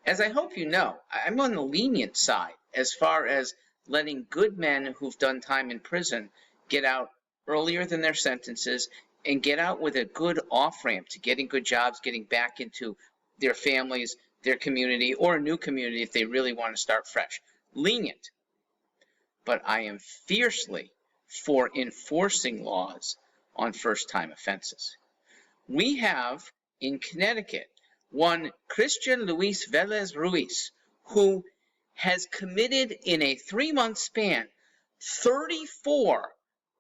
As I hope you know, I'm on the lenient side as far as letting good men who've done time in prison get out earlier than their sentences and get out with a good off-ramp to getting good jobs, getting back into their families, their community, or a new community if they really want to start fresh. Lenient. But I am fiercely for enforcing laws on first-time offenses. We have in Connecticut one Christian Luis Velez Ruiz, who has committed in a 3-month span 34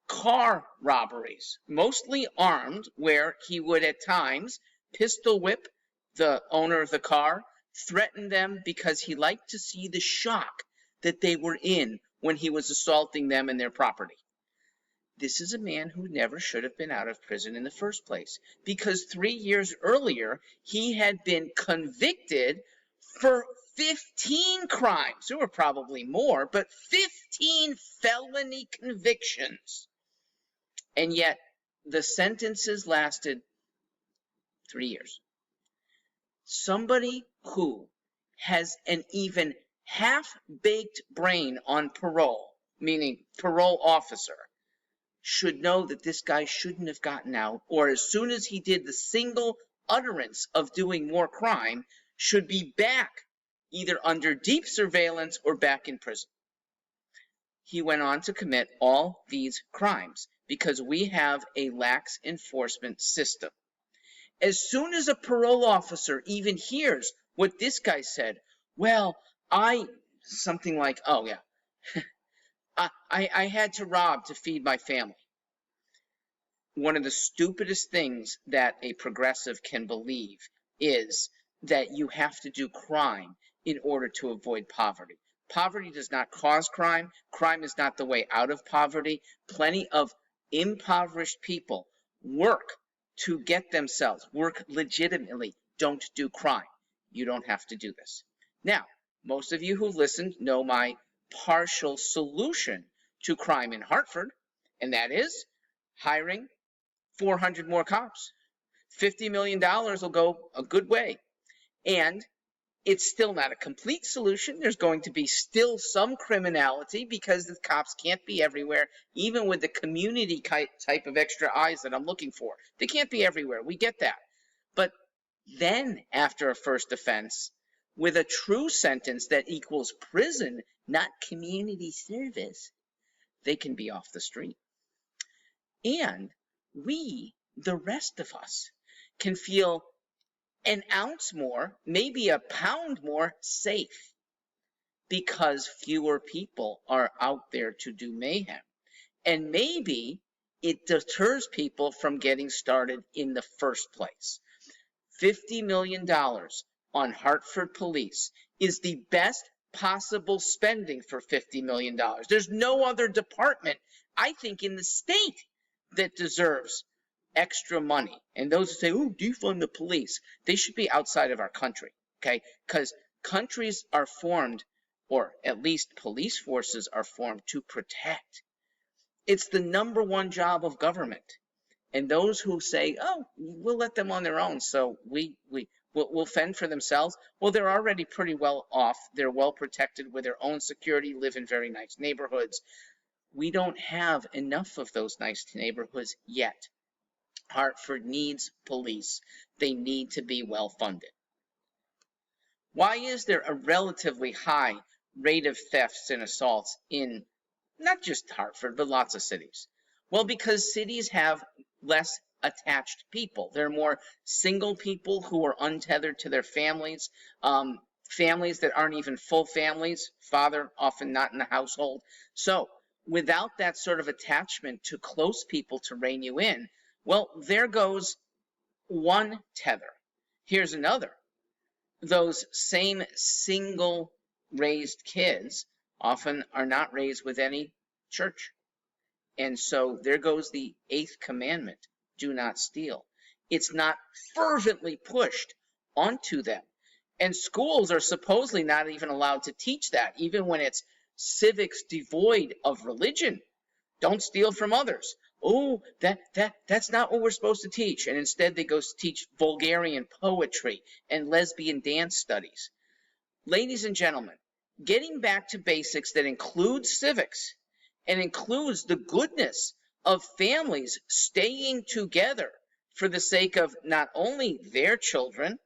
car robberies, mostly armed, where he would at times pistol whip the owner of the car, threaten them because he liked to see the shock that they were in when he was assaulting them and their property. This is a man who never should have been out of prison in the first place, because 3 years earlier, he had been convicted for 15 crimes. There were probably more, but 15 felony convictions. And yet, the sentences lasted 3 years. Somebody who has an even half-baked brain on parole, meaning parole officer, should know that this guy shouldn't have gotten out, or as soon as he did the single utterance of doing more crime, should be back either under deep surveillance or back in prison. He went on to commit all these crimes because we have a lax enforcement system. As soon as a parole officer even hears what this guy said, well, something like, oh yeah, I had to rob to feed my family. One of the stupidest things that a progressive can believe is that you have to do crime in order to avoid poverty. Poverty does not cause crime. Crime is not the way out of poverty. Plenty of impoverished people work to get themselves, work legitimately, don't do crime. You don't have to do this. Now, most of you who listened know my partial solution to crime in Hartford, and that is hiring 400 more cops. $50 million will go a good way. And it's still not a complete solution. There's going to be still some criminality because the cops can't be everywhere, even with the community type of extra eyes that I'm looking for. They can't be everywhere. We get that. But then, after a first offense, with a true sentence that equals prison, not community service, they can be off the street. And we, the rest of us, can feel an ounce more, maybe a pound more safe because fewer people are out there to do mayhem. And maybe it deters people from getting started in the first place. $50 million on Hartford police is the best possible spending for $50 million. There's no other department, I think, in the state that deserves extra money. And those who say, oh, defund the police, they should be outside of our country, okay? Because countries are formed, or at least police forces are formed, to protect. It's the #1 job of government. And those who say, oh, we'll let them on their own, so we'll fend for themselves, well, they're already pretty well off. They're well protected with their own security, live in very nice neighborhoods. We don't have enough of those nice neighborhoods yet. Hartford needs police. They need to be well funded. Why is there a relatively high rate of thefts and assaults in not just Hartford, but lots of cities? Well, because cities have less attached people. There are more single people who are untethered to their families, families that aren't even full families, father often not in the household. So without that sort of attachment to close people to rein you in, well, there goes one tether. Here's another. Those same single raised kids often are not raised with any church. And so there goes the 8th commandment, do not steal. It's not fervently pushed onto them. And schools are supposedly not even allowed to teach that, even when it's civics devoid of religion. Don't steal from others. Oh, that's not what we're supposed to teach. And instead they go teach Bulgarian poetry and lesbian dance studies. ladies and gentlemen, getting back to basics that includes civics and includes the goodness of families staying together for the sake of not only their children,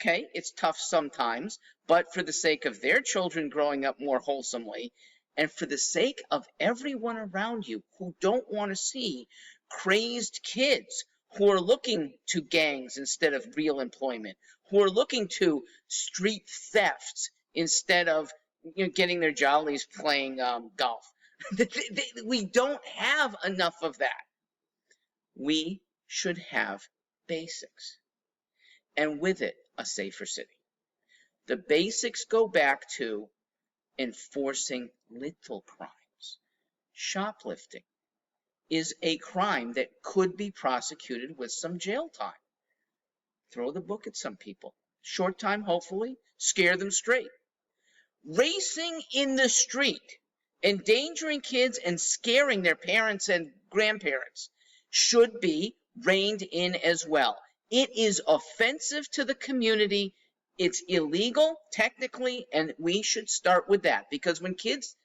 okay, it's tough sometimes, but for the sake of their children growing up more wholesomely, and for the sake of everyone around you who don't want to see crazed kids who are looking to gangs instead of real employment, who are looking to street thefts instead of getting their jollies playing golf. We don't have enough of that. We should have basics, and with it, a safer city. The basics go back to enforcing little crimes. Shoplifting is a crime that could be prosecuted with some jail time. Throw the book at some people. Short time, hopefully, scare them straight. Racing in the street, endangering kids and scaring their parents and grandparents should be reined in as well. It is offensive to the community. It's illegal, technically, and we should start with that, because when kids,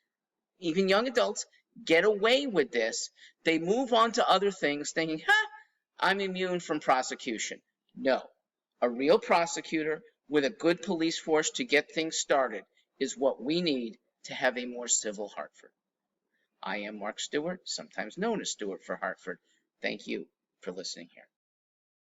even young adults, get away with this, they move on to other things thinking, I'm immune from prosecution. No, a real prosecutor with a good police force to get things started is what we need to have a more civil Hartford. I am Mark Stewart, sometimes known as Stewart for Hartford. Thank you for listening here.